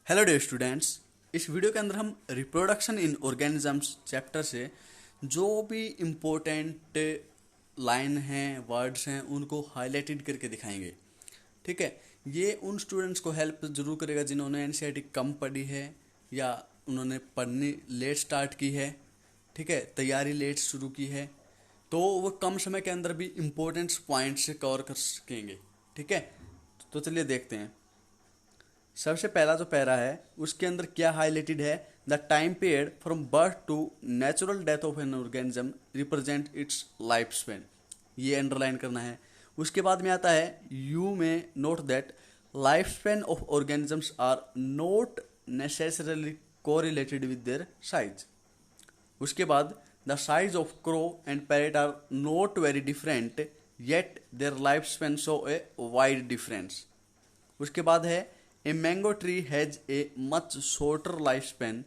Hello dear students. इस video के अंदर हम रिप्रोडक्शन इन ऑर्गेनिजम्स चैप्टर से जो भी इम्पोर्टेंट लाइन हैं, वर्ड्स हैं, उनको हाईलाइटेड करके दिखाएंगे। ठीक है, ये उन स्टूडेंट्स को हेल्प ज़रूर करेगा जिन्होंने एनसीईआरटी कम पढ़ी है या उन्होंने पढ़नी लेट स्टार्ट की है। ठीक है, तैयारी लेट शुरू की है, तो वो कम समय के अंदर भी इम्पोर्टेंट पॉइंट्स कवर कर सकेंगे। ठीक है, तो चलिए देखते हैं। सबसे पहला जो पैरा है उसके अंदर क्या हाईलाइटेड है? The time period from birth to natural death of an organism represent its life span. ये अंडरलाइन करना है। उसके बाद में आता है you may note that life span of organisms are not necessarily correlated with their size. उसके बाद the size of crow and parrot are not very different yet their life span show a wide difference. उसके बाद है a mango tree has a much shorter life span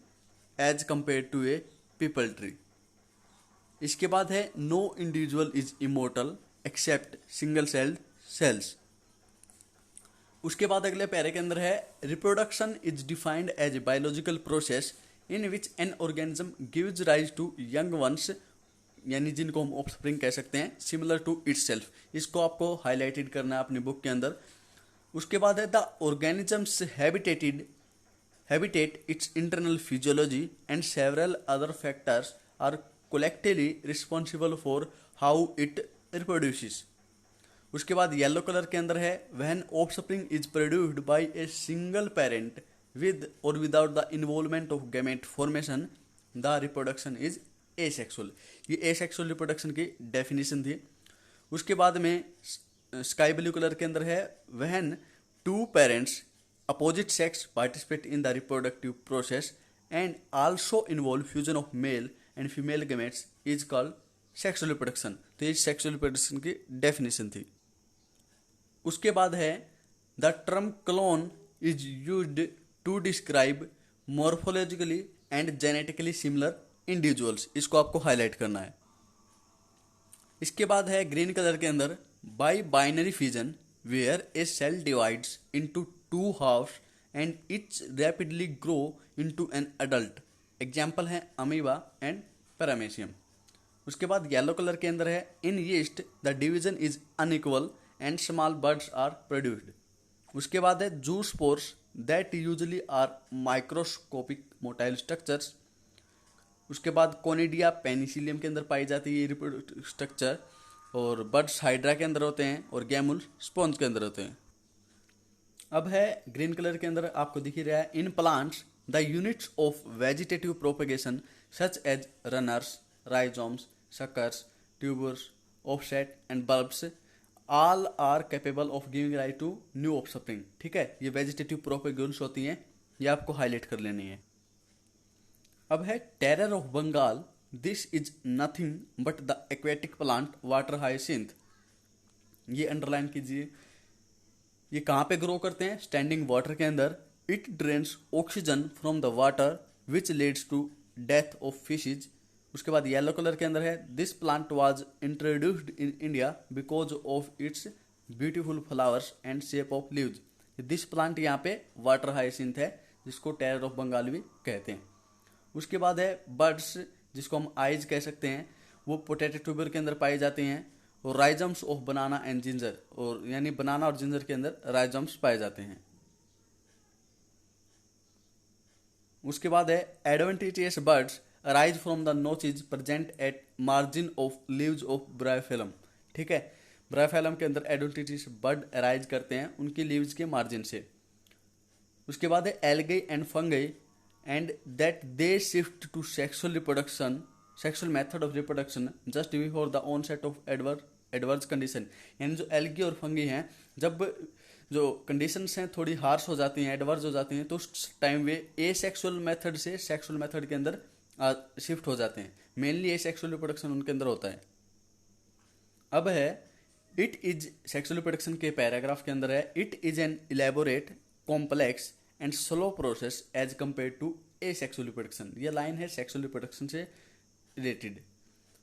as compare to a peepal tree. इसके बाद है no individual is immortal except single celled cells. उसके बाद अगले पैरे के अंदर है reproduction is defined as a biological process in which an organism gives rise to young ones, यानी जिनको हम ऑफस्प्रिंग कह सकते हैं, सिमिलर टू इटसेल्फ। इसको आपको हाईलाइटेड करना है अपने बुक के अंदर। उसके बाद है the organism's habitat its internal physiology and several other factors are collectively responsible for how it reproduces. उसके बाद येलो कलर के अंदर है when offspring is produced by a single parent with और without the involvement of gamete formation the reproduction is asexual. ये asexual reproduction की definition थी। उसके बाद में स्काई ब्लू कलर के अंदर है when two parents opposite sex participate in the reproductive process and also involve fusion of male and female gametes is called sexual reproduction. तो ये सेक्सुअल रिप्रोडक्शन की डेफिनेशन थी। उसके बाद है the term clone is used to describe morphologically and genetically similar individuals. इसको आपको highlight करना है। इसके बाद है ग्रीन कलर के अंदर by binary fission where a cell divides into two halves and its rapidly grow into an adult. Example है अमीबा एंड पैरामेशियम। उसके बाद येलो कलर के अंदर है in yeast the division is unequal and small buds are produced. उसके बाद है zoospores that usually are microscopic motile structures. उसके बाद कोनिडिया पेनिसिलियम के अंदर पाई जाती है ये रिप्रोडक्टिव स्ट्रक्चर, और बर्ड्स हाइड्रा के अंदर होते हैं और गैमुल स्पॉन्ज के अंदर होते हैं। अब है ग्रीन कलर के अंदर आपको दिख ही रहा है in plants the units of vegetative propagation such as runners, rhizomes, suckers, tubers, offset and bulbs all are capable of giving rise to new offspring. ठीक है, ये वेजिटेटिव प्रोपेगेशंस होती हैं, ये आपको हाईलाइट कर लेनी है। अब है terror of Bengal, this is nothing but the aquatic plant water hyacinth. ये अंडरलाइन कीजिए। ये कहाँ पे ग्रो करते हैं? स्टैंडिंग वाटर के अंदर। It drains oxygen from the water which leads to death of fishes. उसके बाद येलो कलर के अंदर है this plant was introduced in India because of its beautiful flowers and shape of leaves. This plant यहाँ पे water hyacinth है, जिसको terror of Bengal भी कहते हैं। उसके बाद है बर्ड्स, जिसको हम आइज कह सकते हैं, वो पोटैटो ट्यूबर के अंदर पाए जाते हैं, और राइजम्स ऑफ बनाना एंड जिंजर, और यानी बनाना और जिंजर के अंदर राइजम्स पाए जाते हैं। उसके बाद है adventitious birds arise from the notches present at margin of leaves of bryophyllum. ठीक है, ब्रायोफिलम के अंदर एडवेंटिशियस बर्ड अराइज करते हैं उनकी लीव्स के मार्जिन से। उसके बाद है algae and fungi and that they shift to sexual method of reproduction just before the onset of adverse condition. यानी जो एल्गी और फंगी हैं, जब जो कंडीशंस हैं थोड़ी हार्श हो जाती हैं, एडवर्स हो जाती हैं, तो उस टाइम वे एसेक्सुअल मेथड से सेक्सुअल मेथड के अंदर शिफ्ट हो जाते हैं। मेनली एसेक्सुअल रिप्रोडक्शन उनके अंदर होता है। अब है इट इज सेक्सुअल रिप्रोडक्शन के पैराग्राफ के अंदर है it is an elaborate complex and slow process as compare to asexual reproduction. ये लाइन है सेक्सुअल रिप्रोडक्शन से रिलेटेड।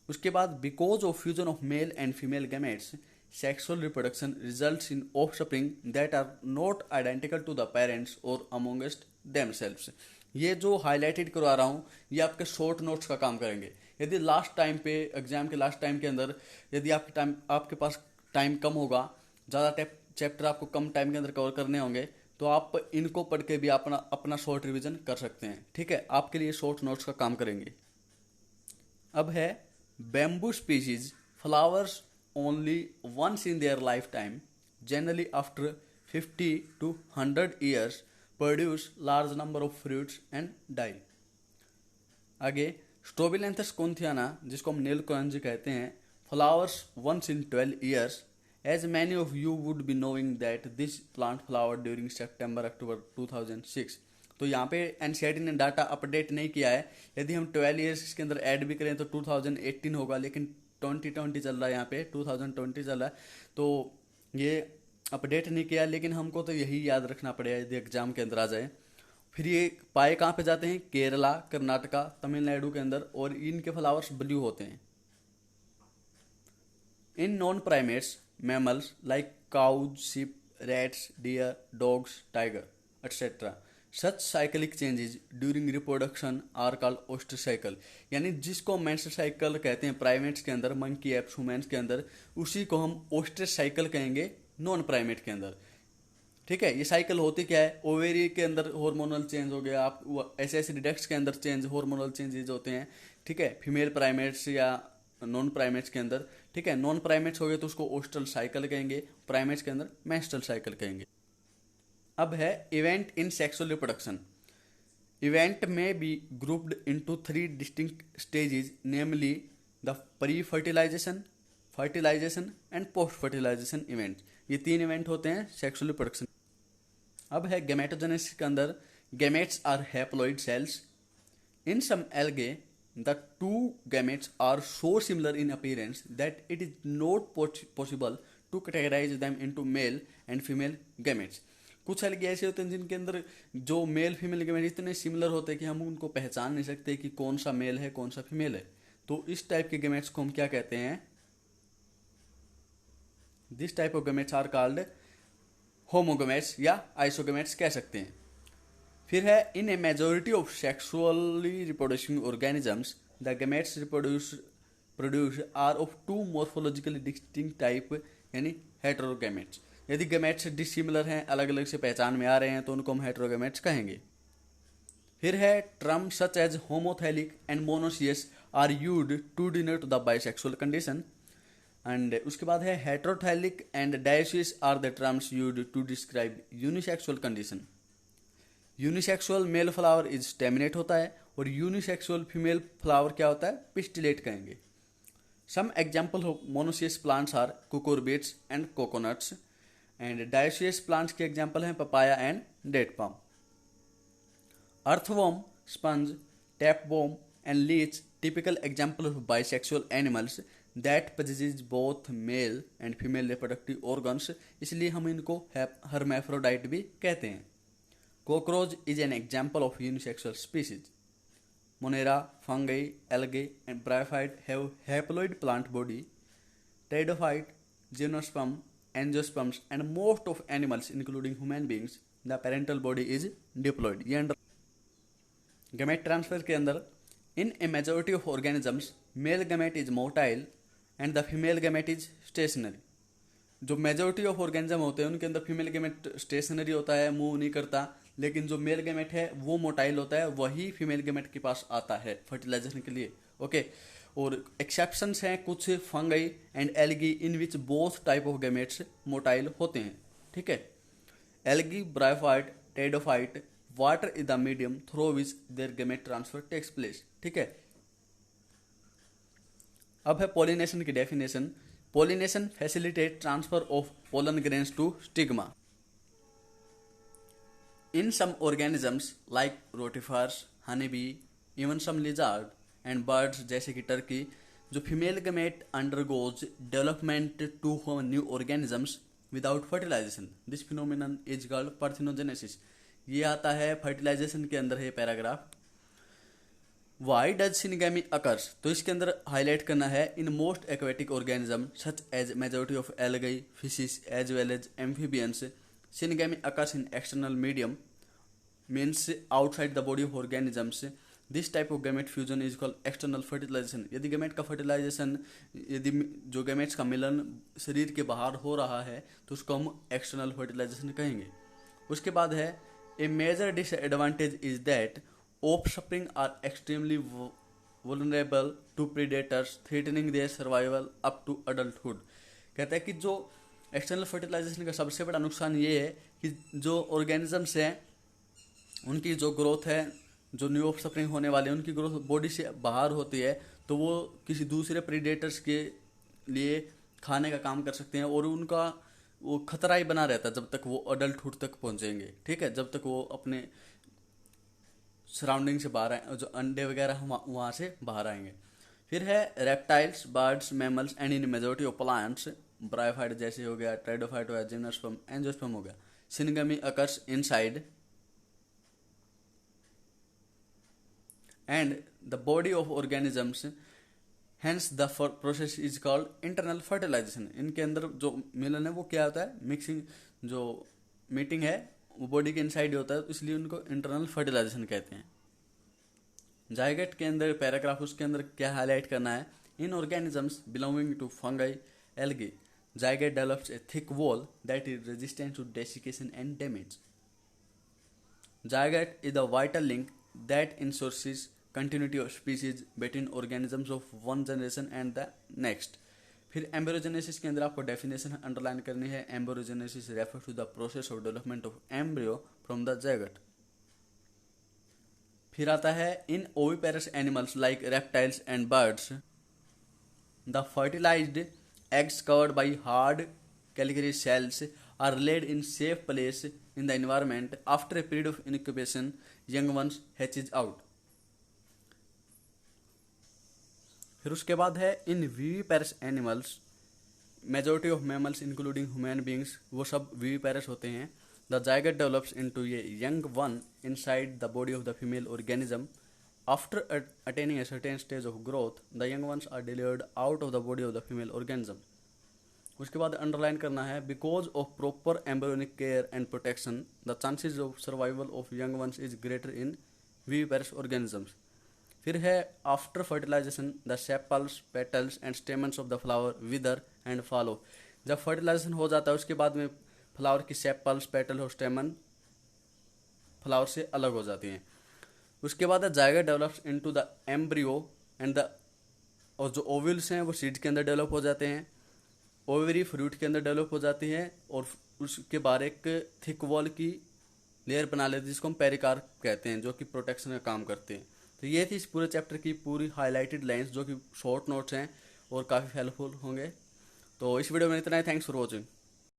उसके बाद because of fusion of male and female gametes sexual reproduction results in offspring that are not identical to the parents or amongst themselves. ये जो highlighted करवा रहा हूँ ये आपके शॉर्ट नोट्स का काम करेंगे। यदि लास्ट टाइम पे एग्जाम के लास्ट टाइम के अंदर यदि आपके पास टाइम कम होगा, ज़्यादा चैप्टर आपको कम टाइम के अंदर कवर करने होंगे, तो आप इनको पढ़ के भी अपना शॉर्ट रिवीजन कर सकते हैं। ठीक है, आपके लिए शॉर्ट नोट्स का काम करेंगे। अब है bamboo species flowers only once in their life time, generally after 50 to 100 years, produce large number of fruits and die. आगे स्ट्रोबिलेंथस कॉन्थियाना, जिसको हम नीलकंठ कहते हैं, flowers once in 12 years. As many of you would be knowing that this plant flowered during September-October 2006. तो यहाँ पे NCERT ने डाटा अपडेट नहीं किया है। यदि हम 12 ईयर्स इसके अंदर ऐड भी करें तो 2018 होगा, लेकिन 2020 चल रहा है, यहाँ पे 2020 चल रहा है, तो ये अपडेट नहीं किया। लेकिन हमको तो यही याद रखना पड़ेगा यदि एग्जाम के अंदर आ जाए। फिर ये पाए कहाँ पे जाते हैं? केरला, कर्नाटका, तमिलनाडु के अंदर, और इनके फ्लावर्स ब्लू होते हैं। In non primates mammals like cows, sheep, rats, deer, dogs, tiger, etc. Such cyclic changes during reproduction are called ostracycle. यानी जिसको मेंस्ट्रुअल साइकिल कहते हैं प्राइमेट्स के अंदर, मंकी, एप्स, ह्यूमंस के अंदर, उसी को हम ओस्ट्रोसाइकिल कहेंगे नॉन प्राइमेट के अंदर। ठीक है, ये साइकिल होती क्या है? ओवेरी के अंदर हार्मोनल चेंज हो गया, आप एस रिडक्स के अंदर चेंज, हार्मोनल चेंजेज होते हैं। ठीक है, फीमेल प्राइमेट्स या नॉन प्राइमेट्स के अंदर। ठीक है, नॉन प्राइमेट्स हो गए तो उसको ओस्ट्रल साइकिल कहेंगे, प्राइमेट्स के अंदर मेंस्ट्रुअल साइकिल कहेंगे। अब है event in sexual reproduction. Event में be grouped into 3 distinct stages, namely the pre fertilisation, fertilisation and post fertilisation event. ये 3 इवेंट होते हैं सेक्सुअल रिप्रोडक्शन। अब है गैमेटोजेनेसिस के अंदर gametes are haploid cells. In some algae the two gametes are so similar in appearance that it is not possible to categorize them into male and female gametes. कुछ अलग ऐसे होते हैं जिनके अंदर जो मेल फीमेल गेमेट इतने similar होते हैं कि हम उनको पहचान नहीं सकते कि कौन सा मेल है कौन सा फीमेल है। तो इस टाइप के गेमेट्स को हम क्या कहते हैं? This type of gametes are called homogametes या आइसोगेमेट्स कह सकते हैं। फिर है in a majority of sexually reproducing organisms the gametes produce are of 2 morphologically distinct type, यानी हेटेरोगेमेट्स। यदि गेमेट्स डिसिमिलर हैं, अलग अलग से पहचान में आ रहे हैं, तो उनको हम हेटेरोगेमेट्स कहेंगे। फिर है term such as homothallic and monoecious are used to denote the bisexual condition. And उसके बाद है heterothallic and dioecious are the terms used to describe unisexual condition. Unisexual male flower is staminate होता है, और यूनिसेक्सुअल फीमेल फ्लावर क्या होता है? Pistillate कहेंगे। Some example of monoecious plants are cucurbits and coconuts, and dioecious plants के example हैं papaya and date palm. Earthworm, sponge, tapeworm and leech typical example of bisexual animals that possesses both male and female reproductive organs, इसलिए हम इनको hermaphrodite भी कहते हैं। Cockroach is an example of unisexual species. Monera, fungi, algae, and bryophyte have haploid plant body. Pteridophyte, gymnosperm, angiosperms, and most of animals, including human beings, the parental body is diploid. ये gamete transfer के अंदर in a majority of organisms, male gamete is motile and the female gamete is stationary. जो majority of organism होते हैं उनके अंदर female gamete stationery होता है, मूव नहीं करता, लेकिन जो मेल गेमेट है वो मोटाइल होता है, वही फीमेल गेमेट के पास आता है फर्टिलाइजेशन के लिए। ओके, और एक्सेप्शंस हैं कुछ fungi and algae in which both type of gametes motile होते हैं। ठीक है, algae, bryophyte, pteridophyte, water is the medium through which their gamete transfer takes place. ठीक है, अब है पॉलिनेशन की definition. Pollination facilitates transfer of pollen grains to stigma. In some organisms like rotifers, honeybee, even some lizard and birds जैसे कि turkey, जो female gamete undergoes development to new organisms without fertilization. This phenomenon is called parthenogenesis. ये आता है fertilisation के अंदर है paragraph. Why does syngamy occurs, तो इसके अंदर हाईलाइट करना है in most aquatic organism such as majority of algae fishes as well as amphibians. Syngamy occurs in external medium means outside the body of organisms. This type of gamete fusion is called external fertilization. यदि gamete का fertilization, यदि जो gametes का मिलन शरीर के बाहर हो रहा है तो उसको हम एक्सटर्नल फर्टिलाइजेशन कहेंगे। उसके बाद है a major disadvantage is that offspring are extremely vulnerable to predators threatening their survival up to adulthood. कहता है कि जो एक्सटर्नल फर्टिलाइजेशन का सबसे बड़ा नुकसान ये है कि जो ऑर्गेनिजम्स हैं उनकी जो ग्रोथ है, जो न्यू ऑफस्प्रिंग होने वाले हैं उनकी ग्रोथ बॉडी से बाहर होती है, तो वो किसी दूसरे प्रीडेटर्स के लिए खाने का काम कर सकते हैं और उनका वो खतरा ही बना रहता है जब तक वो अडल्टहुड तक पहुंचेंगे। ठीक है, जब तक वो अपने सराउंडिंग से बाहर आए, जो अंडे वगैरह वहाँ से बाहर आएंगे। फिर है reptiles, birds, mammals and in majority of plants, bryophyte जैसे हो गया, ट्राइडोफाइट हो गया, जिम्नोस्पर्म, एंजियोस्पर्म हो गया। Syngamy occurs inside and the body of organisms, hence the process is called internal fertilization। इनके अंदर जो मिलन है वो क्या होता है, मिक्सिंग, जो मीटिंग है वो बॉडी के इनसाइड होता है, तो इसलिए उनको इंटरनल फर्टिलाइजेशन कहते हैं। जायगेट के अंदर पैराग्राफ, उसके अंदर क्या हाईलाइट करना है, in organisms belonging to fungi algae zygote develops a thick wall that is resistant to desiccation and damage. Zygote is the vital link that ensures continuity of species between organisms of one generation and the next। फिर embryogenesis के अंदर आपको definition underline करनी है। Embryogenesis refer to the process of development of embryo from the zygote. फिर आता है in oviparous animals like reptiles and birds the fertilised eggs covered by hard calcareous cells are laid in safe place in the environment. After a period of incubation, young ones hatches out। फिर उसके बाद है in viviparous animals, majority of mammals including human beings वो सब viviparous होते हैं। The zygote develops into a young one inside the body of the female organism. After attaining a certain stage of growth, the young ones are delivered out of the body of the female organism। उसके बाद underline करना है because of proper embryonic care and protection the chances of survival of young ones is greater in viviparous organisms. फिर है after fertilisation the sepals, petals and stamens of the flower wither and fall. जब fertilisation हो जाता है उसके बाद में flower की सेपल्स, पेटल और स्टेमन फ्लावर से अलग हो जाती हैं। उसके बाद zygote develops into the embryo and the, और जो ओव्यूल्स हैं वो सीड के अंदर डेवलप हो जाते हैं, ओवरी फ्रूट के अंदर डेवलप हो जाती है और उसके बाहर एक थिक वॉल की लेयर बना लेती है जिसको हम पेरिकार्प कहते हैं, जो कि प्रोटेक्शन का काम करते हैं। तो ये थी इस पूरे चैप्टर की पूरी हाईलाइटेड लाइंस जो कि शॉर्ट नोट्स हैं और काफ़ी हेल्पफुल होंगे। तो इस वीडियो में इतना ही। Thanks for watching.